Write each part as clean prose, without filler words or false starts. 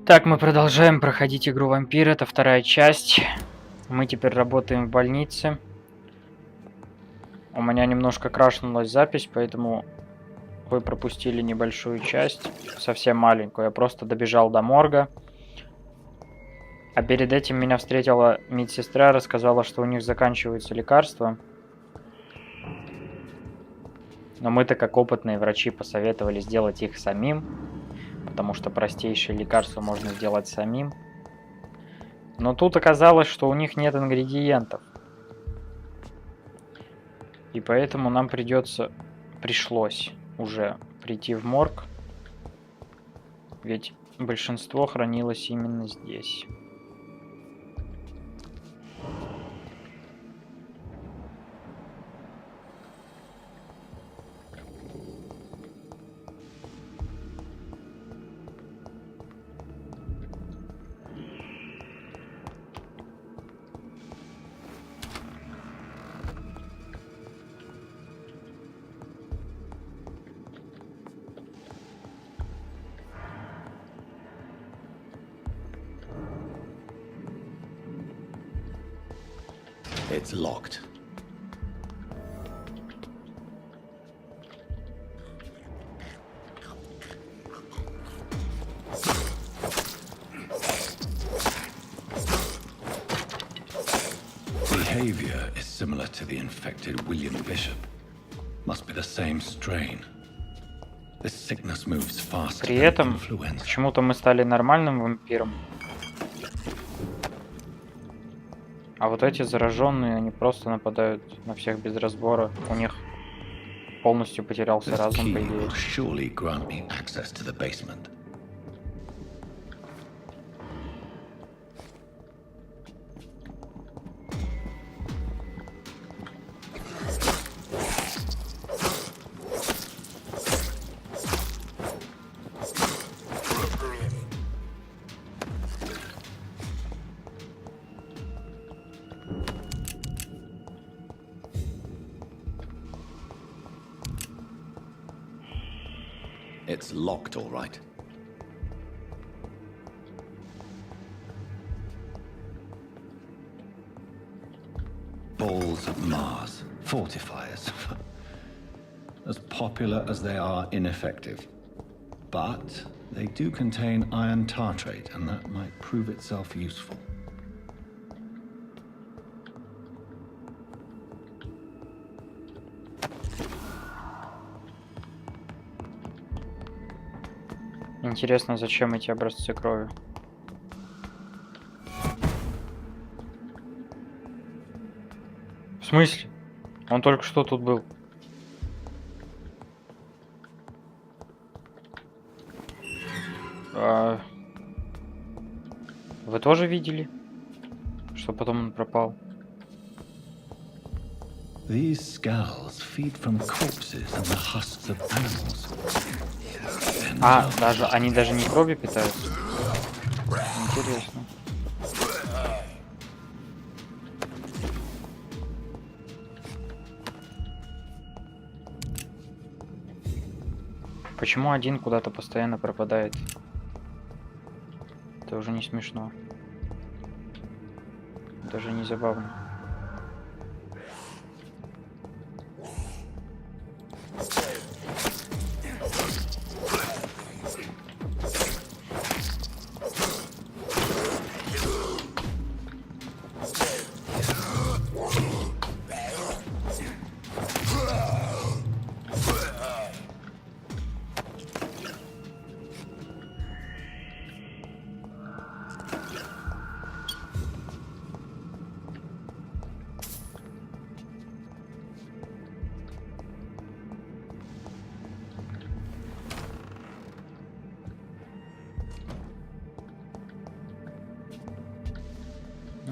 Так, мы продолжаем проходить игру Vampyr. Это вторая часть. Мы теперь работаем в больнице. У меня немножко крашнулась запись, поэтому вы пропустили небольшую часть, совсем маленькую. Я просто добежал до морга. А перед этим меня встретила медсестра, рассказала, что у них заканчиваются лекарства. Но мы-то, как опытные врачи, посоветовали сделать их самим, потому что простейшие лекарства можно сделать самим. Но тут оказалось, что у них нет ингредиентов. И поэтому нам пришлось уже прийти в морг, ведь большинство хранилось именно здесь. It's locked. Behavior is similar to the infected William Bishop. Must be the same strain. This sickness moves faster При than этом influenza. почему-то мы стали нормальным вампиром. А вот эти зараженные, они просто нападают на всех без разбора. У них полностью потерялся This разум, key по идее. will surely grant me access to the basement. It's locked, all right. Balls of Mars, fortifiers. As popular as they are ineffective. But they do contain iron tartrate, and that might prove itself useful. Интересно, зачем эти образцы крови? В смысле? Он только что тут был. Вы тоже видели, что потом он пропал? These skulls feed from corpses and the husks of animals. Они даже не кровью питаются? Интересно. Почему один куда-то постоянно пропадает? Это уже не смешно. Даже не забавно.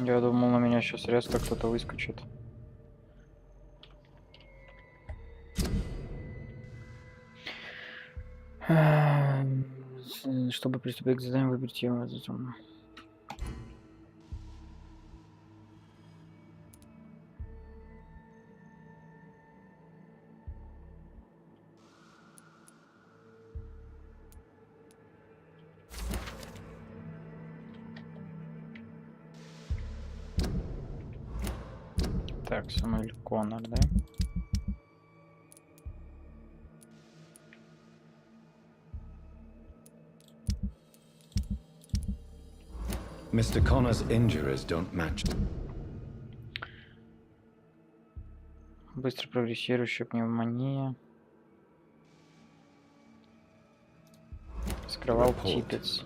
Я думал, на меня сейчас резко кто-то выскочит. Чтобы приступить к заданию, выберите тему. Так, Самуэль Коннор, да? Mr. Connor's injuries don't match. Быстро прогрессирующая пневмония. Скрывал Report. Типпетс.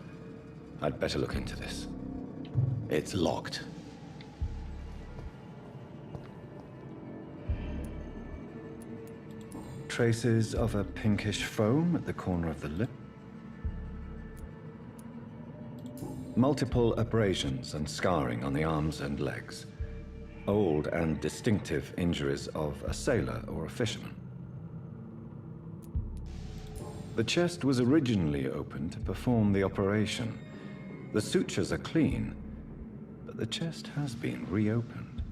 I'd better look into this. It's locked. Traces of a pinkish foam at the corner of the lip. Multiple abrasions and scarring on the arms and legs. Old and distinctive injuries of a sailor or a fisherman. The chest was originally opened to perform the operation. The sutures are clean, but the chest has been reopened.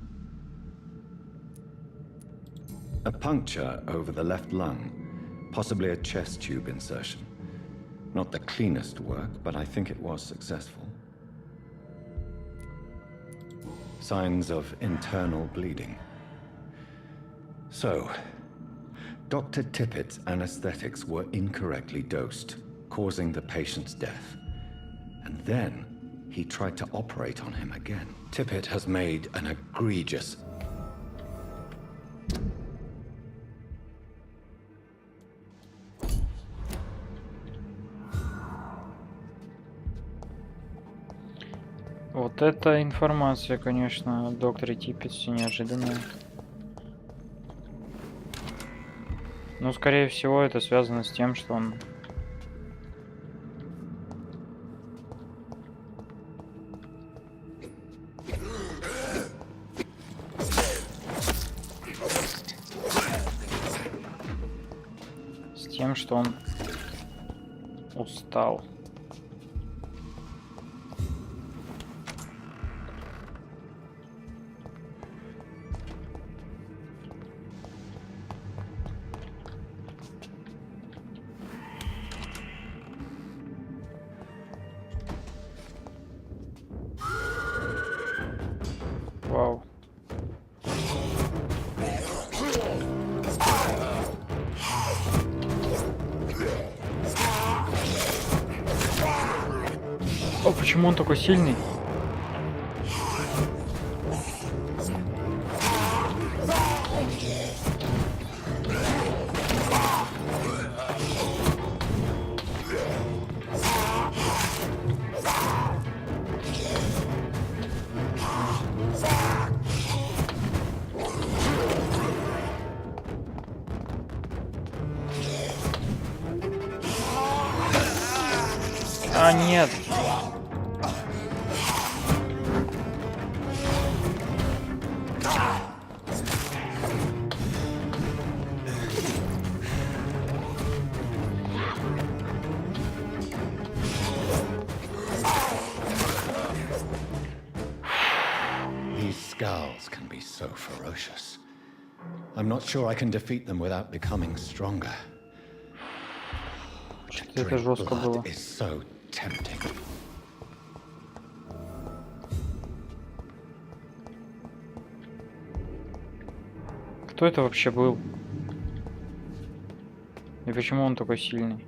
A puncture over the left lung, possibly a chest tube insertion. Not the cleanest work, but I think it was successful. Signs of internal bleeding. So, Dr. Tippett's anesthetics were incorrectly dosed, causing the patient's death. And then, he tried to operate on him again. Tippett has made an egregious... Вот эта информация, конечно, о докторе Типпетсе неожиданная. Ну, скорее всего, это связано с тем, что он... С тем, что он устал. Вау. О, почему он такой сильный? А, нет. These skulls can be so ferocious. I'm not sure I can defeat them without becoming stronger. Что-то это жестко было. Is so tempting. Кто это вообще был? И почему он такой сильный?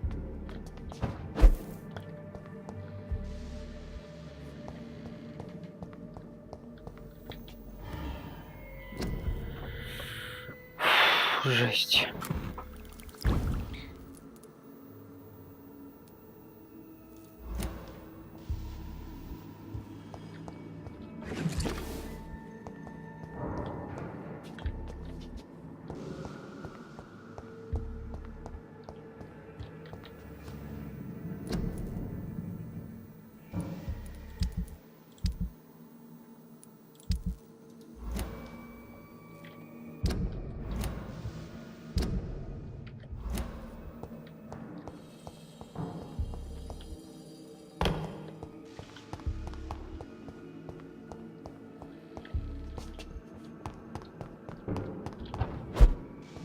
Жесть.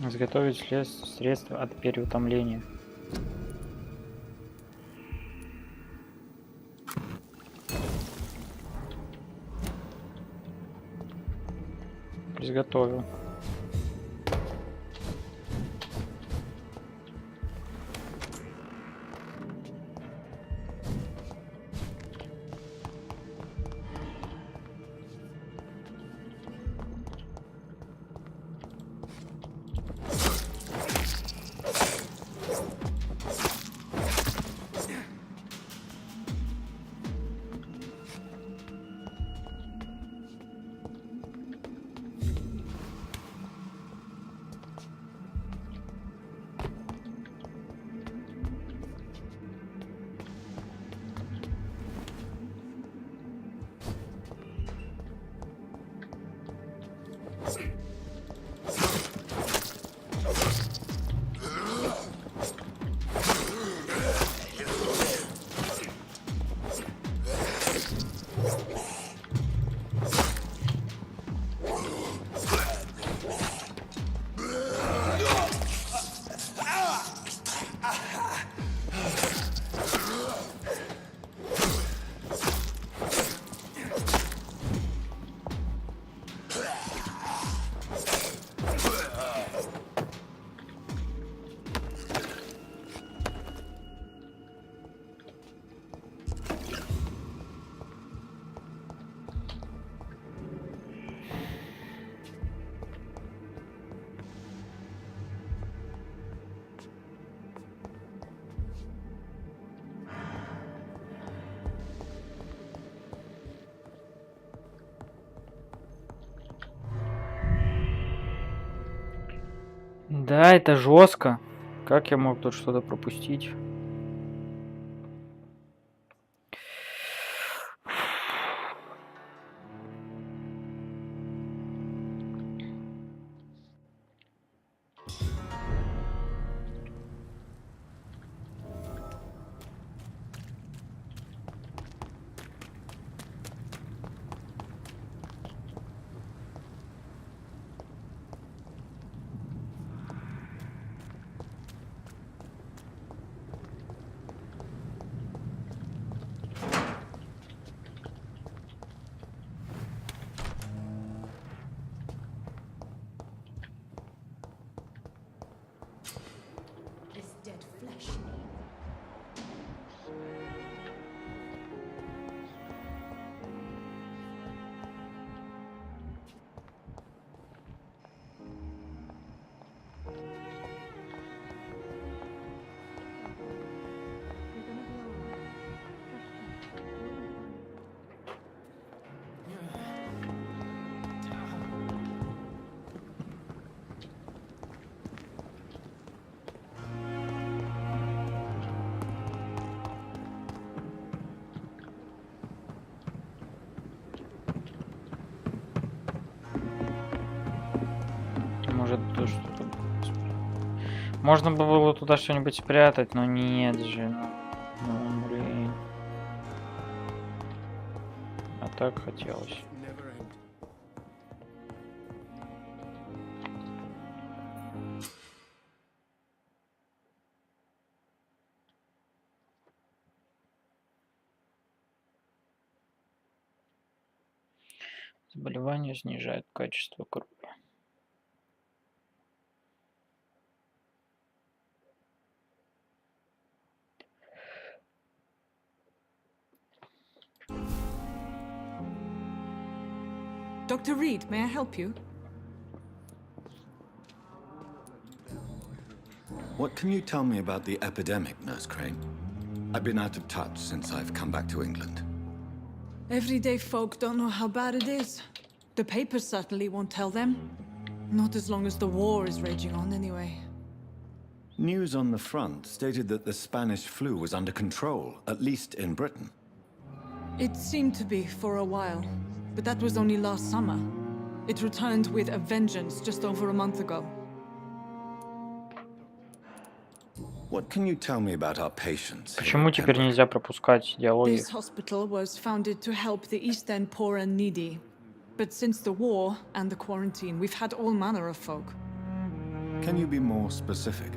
Изготовить средства от переутомления. изготовил. Да, это жестко. Как я мог тут что-то пропустить? Может, то что-то... Можно бы было туда что-нибудь спрятать, но нет же. Ну, блин. А так хотелось. Заболевание снижает качество крови. Dr. Reed, may I help you? What can you tell me about the epidemic, Nurse Crane? I've been out of touch since I've come back to England. Everyday folk don't know how bad it is. The papers certainly won't tell them. Not as long as the war is raging on, anyway. News on the front stated that the Spanish flu was under control, at least in Britain. It seemed to be for a while, but that was only last summer. It returned with a vengeance just over a month ago. What can you tell me about our patients? Почему теперь нельзя пропускать диалоги? This hospital was founded to help the East End poor and needy. But since the war and the quarantine, we've had all manner of folk. Can you be more specific?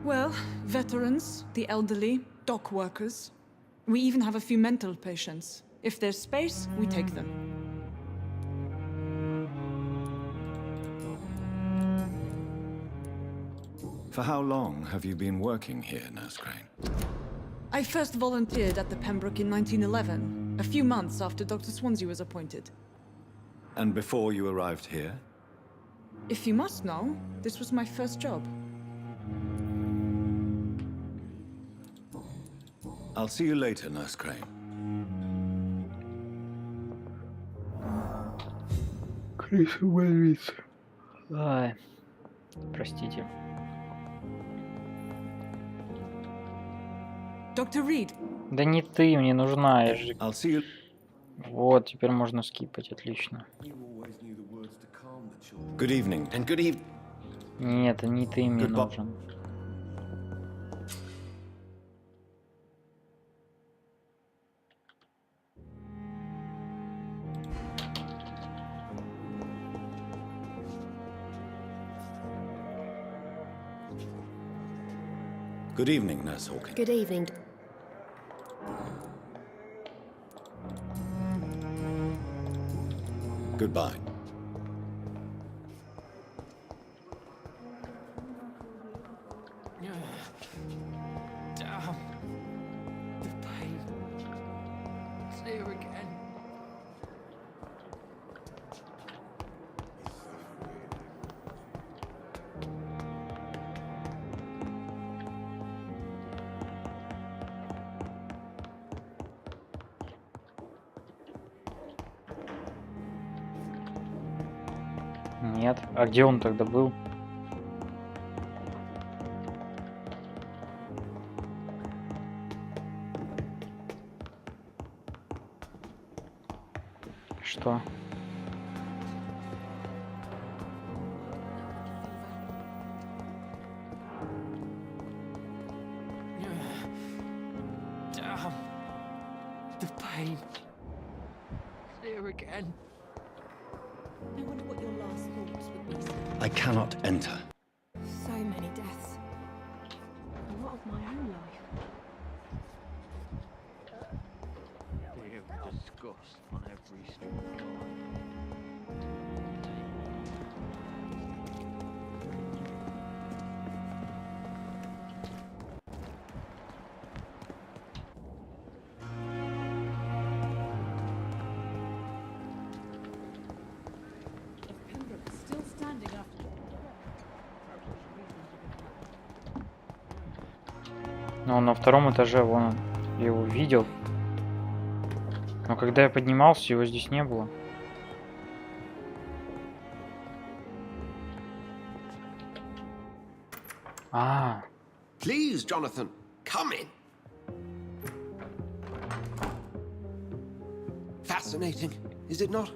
Well, veterans, the elderly, dock workers. We even have a few mental patients. If there's space, we take them. For how long have you been working here, Nurse Crane? I first volunteered at the Pembroke in 1911, a few months after Dr. Swansea was appointed. And before you arrived here? If you must know, this was my first job. I'll see you later, Nurse Crane. Крыса больнице. Ай, простите. Dr. Reed. Да не ты мне нужна, я же... I'll see you. Вот, теперь можно скипать, отлично. Good evening. And good evening. Нет, не ты мне нужен. Good evening, Nurse Hawkins. Good evening. Goodbye. Damn. The pain. It's here again. Нет. А где он тогда был? Что? Damn. The pain. It's here again. I wonder what your last thoughts would be, sir. I cannot enter. So many deaths. A lot of my own life. Fear of disgust on every street. Still standing after. Ну, он на втором этаже, вон он. Я его видел. Но когда я поднимался, его здесь не было. А, Please, Jonathan, come in. Fascinating, is it not?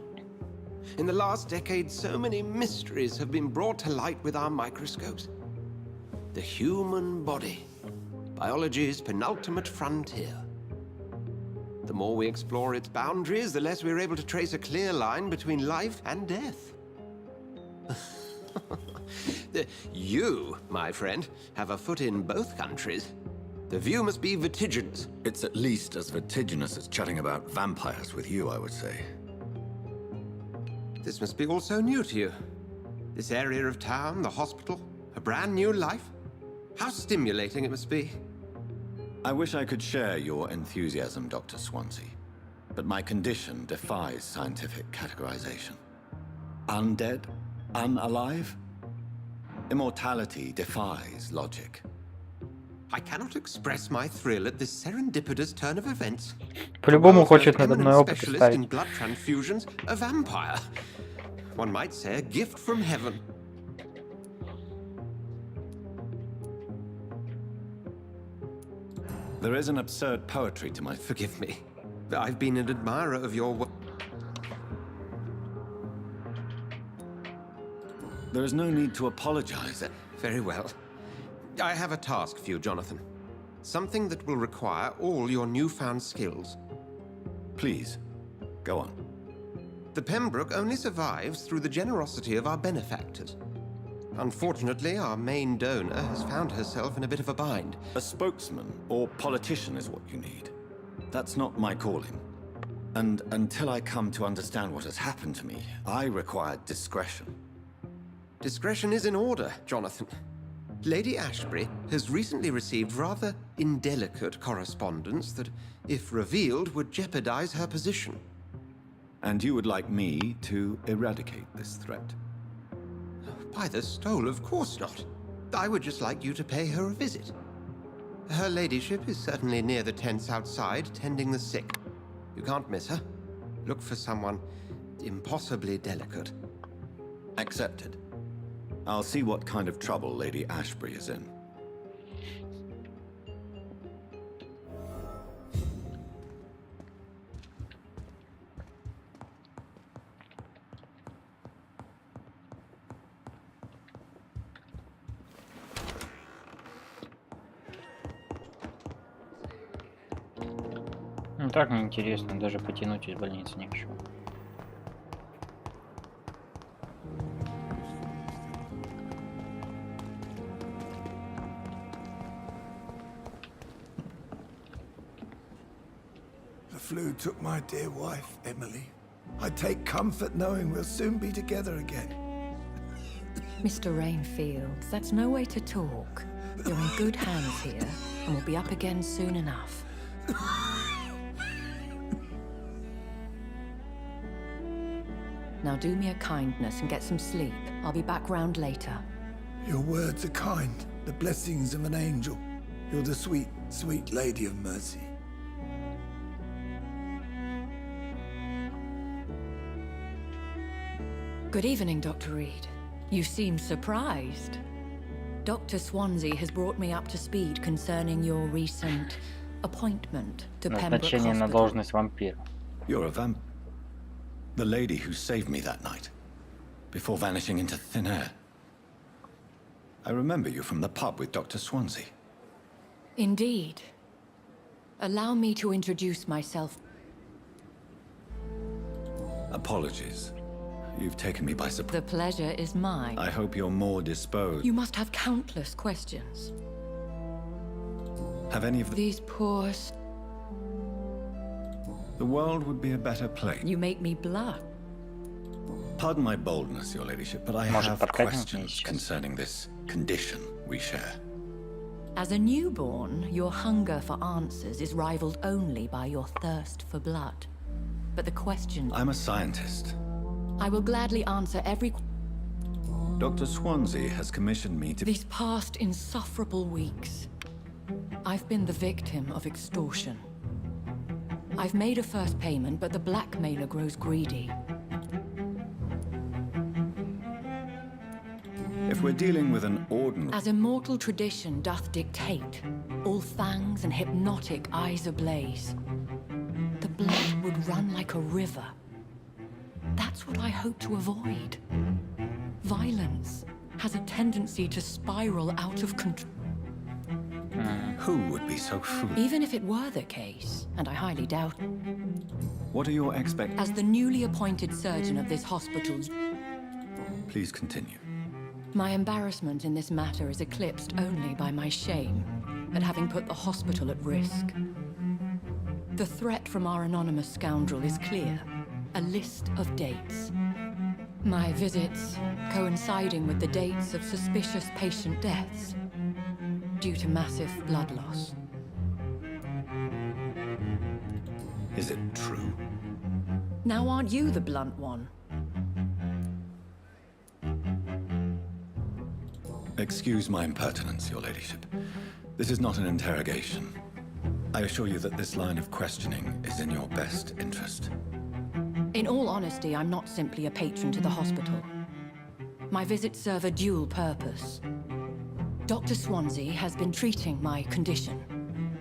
In the last decade, so many mysteries have been brought to light with our microscopes. The human body, biology's penultimate frontier. The more we explore its boundaries, the less we're able to trace a clear line between life and death. You, my friend, have a foot in both countries. The view must be vertiginous. It's at least as vertiginous as chatting about vampires with you, I would say. This must be all so new to you. This area of town, the hospital, a brand new life. How stimulating it must be. I wish I could share your enthusiasm, Dr. Swansea, but my condition defies scientific categorization. Undead? Unalive? Immortality defies logic. I cannot express my thrill at this serendipitous turn of events. по-любому The world's хочет most надо мной eminent опыт specialist in ставить. blood transfusions, a vampire. One might say a gift from heaven. There is an absurd poetry to my... Forgive me. I've been an admirer of your work. There is no need to apologize. Very well. I have a task for you, Jonathan. Something that will require all your newfound skills. Please, go on. The Pembroke only survives through the generosity of our benefactors. Unfortunately, our main donor has found herself in a bit of a bind. A spokesman or politician is what you need. That's not my calling. And until I come to understand what has happened to me, I require discretion. Discretion is in order, Jonathan. Lady Ashbury has recently received rather indelicate correspondence that, if revealed, would jeopardize her position. And you would like me to eradicate this threat? By the stole, of course not. I would just like you to pay her a visit. Her ladyship is certainly near the tents outside, tending the sick. You can't miss her. Look for someone impossibly delicate. Accepted. I'll see what kind of trouble Lady Ashbury is in. Ну так неинтересно, даже потянуть из больницы не хочу. The flu took my dear wife, Emily. I take comfort knowing we'll soon be together again. Mr. Rainfield, that's no way to talk. You're in good hands here, and we'll be up again soon enough. Now do me a kindness and get some sleep. I'll be back round later. Your words are kind, the blessings of an angel. You're the sweet, sweet lady of mercy. Good evening, Dr. Reed. You seem surprised. Dr. Swansea has brought me up to speed concerning your recent appointment to Pembroke Назначение на Hospital. должность вампира. You're a vamp... The lady who saved me that night, before vanishing into thin air. I remember you from the pub with Dr. Swansea. Indeed. Allow me to introduce myself. Apologies. You've taken me by surprise. The pleasure is mine. I hope you're more disposed. You must have countless questions. Have any of the... These poor... The world would be a better place. You make me blush. Pardon my boldness, your ladyship, but I Может, have подкатим questions сейчас? concerning this condition we share. As a newborn, your hunger for answers is rivaled only by your thirst for blood. But the question... I'm a scientist. I will gladly answer every... Dr. Swansea has commissioned me to... These past insufferable weeks, I've been the victim of extortion. I've made a first payment, but the blackmailer grows greedy. If we're dealing with an ordinary... As immortal tradition doth dictate, all fangs and hypnotic eyes ablaze, the blood would run like a river. That's what I hope to avoid. Violence has a tendency to spiral out of control. Who would be so foolish? Even if it were the case, and I highly doubt, What are your expectations? as the newly appointed surgeon of this hospital, Please continue. my embarrassment in this matter is eclipsed only by my shame at having put the hospital at risk. The threat from our anonymous scoundrel is clear. A list of dates. My visits coinciding with the dates of suspicious patient deaths due to massive blood loss. Is it true? Now aren't you the blunt one? Excuse my impertinence, your ladyship. This is not an interrogation. I assure you that this line of questioning is in your best interest. In all honesty, I'm not simply a patron to the hospital. My visits serve a dual purpose. Dr. Swansea has been treating my condition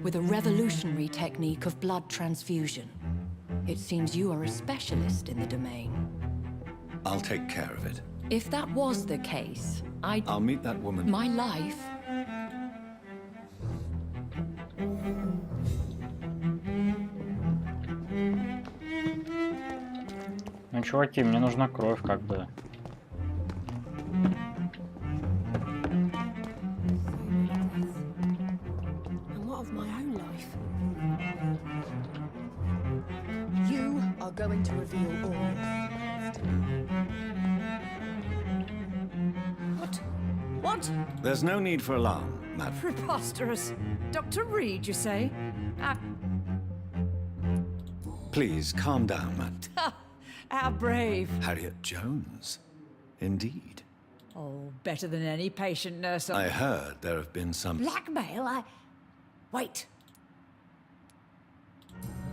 with a revolutionary technique of blood transfusion. It seems you are a specialist in the domain. I'll take care of it. If that was the case, I'll meet that woman. my life... Ну, чуваки, мне нужна кровь, как бы. And what of my own life? You are going to reveal all. What? What? There's no need for alarm, madam. Preposterous. Dr. Reed, you say? Please, calm down, madam. How brave. Harriet Jones. Indeed. Oh, better than any patient nurse. I heard there have been some... Blackmail? Wait.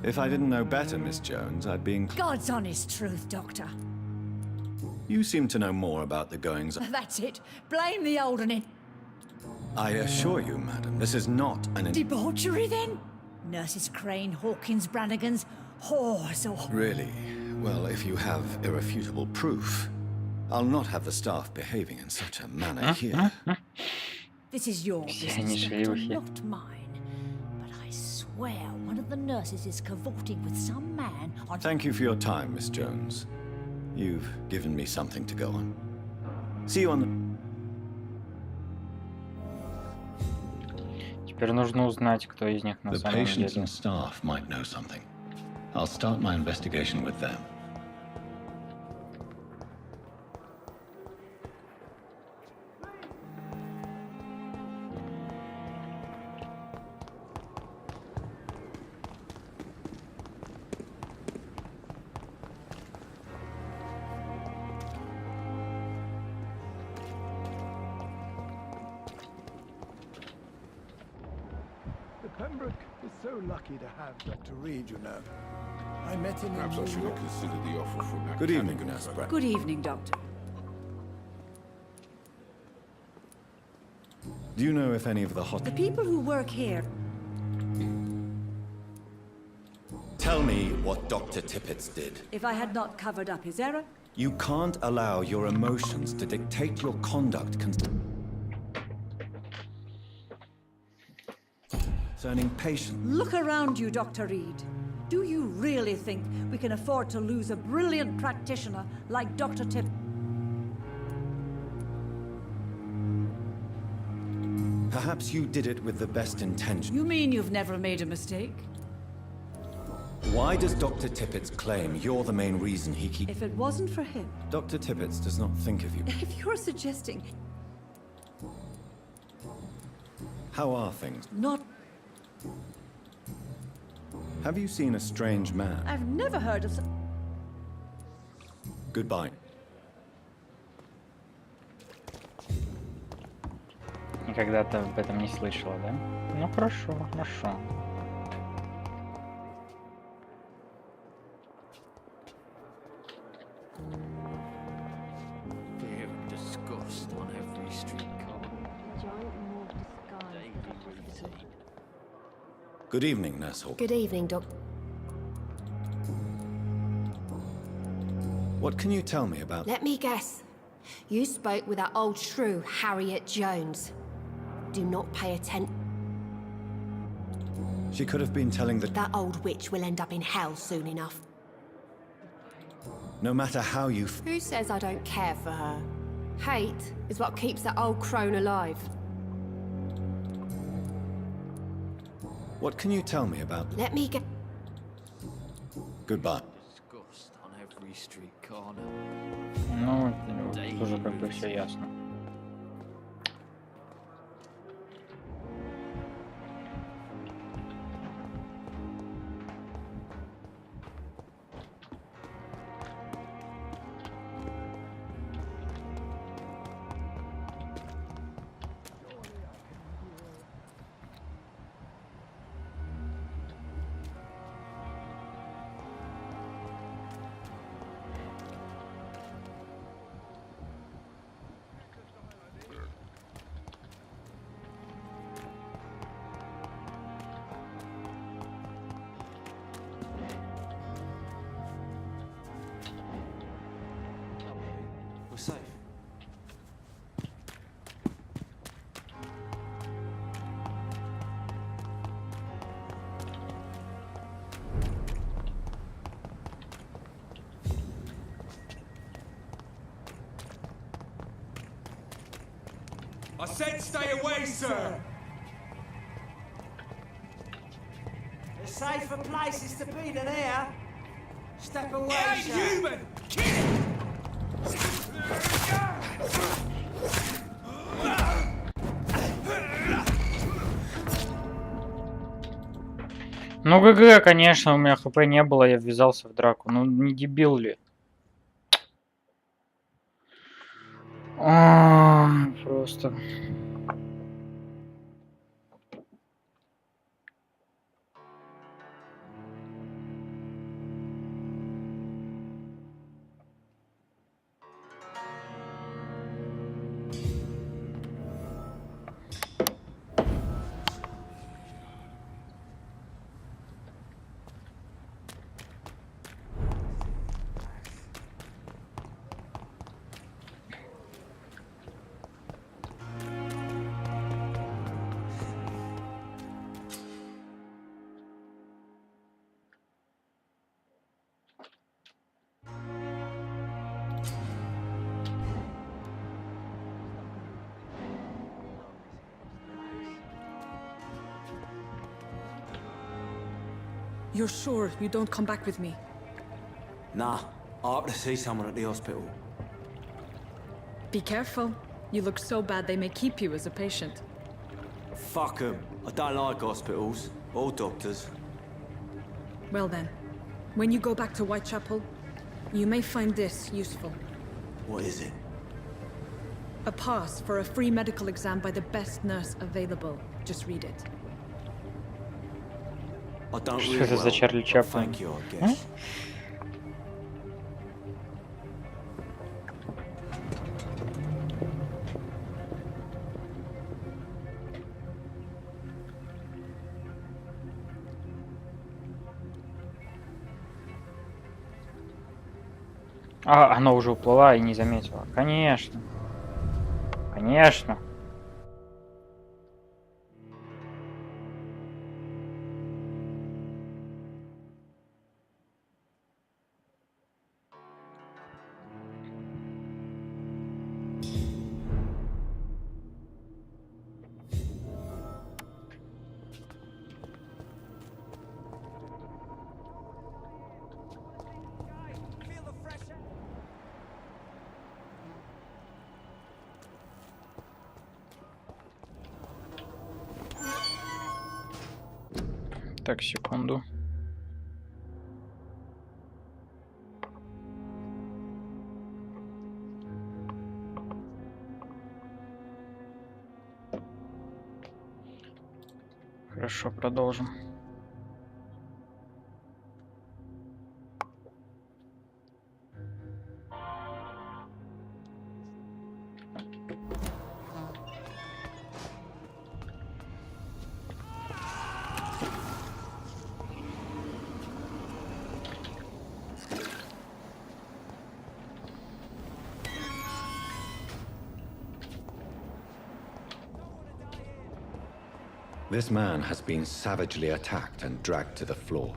If I didn't know better, Miss Jones, I'd be... God's honest truth, Doctor. You seem to know more about the goings... That's it. Blame the old and I assure you, madam, this is not an... Debauchery, then? Nurses Crane, Hawkins, Brannigans, whores or... Really? Well, if you have irrefutable proof, I'll not have the staff behaving in such a manner here. This is your business, Doctor, not mine. But I swear one of the nurses is cavorting with some man on... Thank you for your time, Miss Jones. You've given me something to go on. See you on the... Теперь нужно узнать, кто из них на The самом patients деле. and staff might know something. I'll start my investigation with them. Pembroke is so lucky to have Dr. Reed, you know. I met him Perhaps in I New should York. have considered the offer from that Good evening, Callaghan Nurse fellow. Brown. Good evening, Doctor. Do you know if any of the hot... The people who work here... Tell me what Dr. Tippett did. If I had not covered up his error... You can't allow your emotions to dictate your conduct concerning patients. Look around you, Dr. Reed. Do you really think we can afford to lose a brilliant practitioner like Dr. Tip? Perhaps you did it with the best intention. You mean you've never made a mistake? Why does Dr. Tippett claim you're the main reason he keeps... If it wasn't for him... Dr. Tippett does not think of you. If you're suggesting... How are things? Not... Have you seen a strange man? I've never heard of... Goodbye. Никогда-то об этом не слышала, да? Ну хорошо, хорошо. Fear and disgust on every streetcar. Daily routine. Good evening, Nurse Hawk. Good evening, Doc. What can you tell me about... Let me guess. You spoke with that old shrew, Harriet Jones. Do not pay attention. She could have been telling the... That old witch will end up in hell soon enough. No matter how you... Who says I don't care for her? Hate is what keeps that old crone alive. What can you tell me about... Let me get... Goodbye. Disgust on every street corner. Ну, тоже как бы все ясно. We're safe. I said stay away, sir! There's safer places to be than here. Step away, It ain't sir. human! Kill it! Ну, ГГ, конечно, у меня хп не было, я ввязался в драку. Ну, не дебил ли? Просто... You're sure you don't come back with me? Nah, I have to see someone at the hospital. Be careful. You look so bad they may keep you as a patient. Fuck 'em. I don't like hospitals or doctors. Well then, when you go back to Whitechapel, you may find this useful. What is it? A pass for a free medical exam by the best nurse available. Just read it. I don't Что really это за well, Чарли but Чаплин? thank you, I guess. А, она уже уплыла и не заметила. Конечно. Конечно. Так, секунду. Хорошо, продолжим. This man has been savagely attacked and dragged to the floor.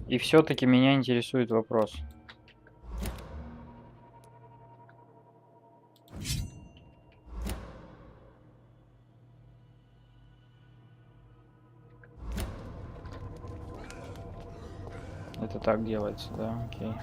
И все-таки меня интересует вопрос. Это так делается, да? Окей.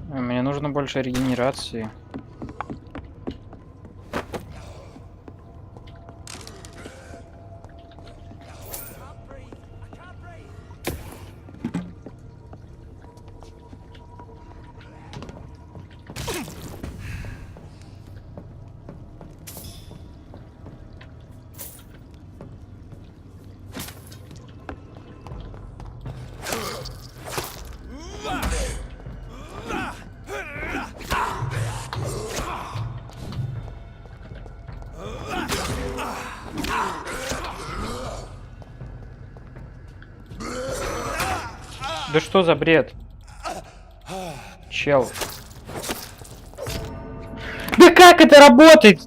Мне нужно больше регенерации. Да что за бред? Чел. Да как это работает?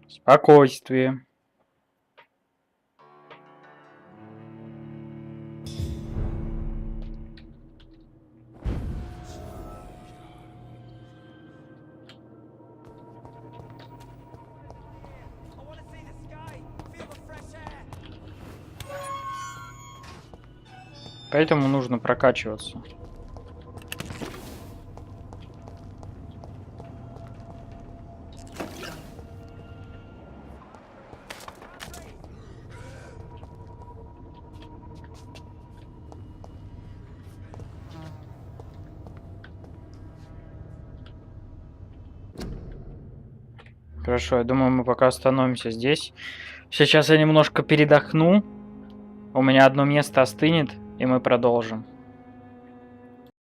Спокойствие. Поэтому нужно прокачиваться. Хорошо, я думаю, мы пока остановимся здесь. Сейчас я немножко передохну. У меня одно место остынет, и мы продолжим.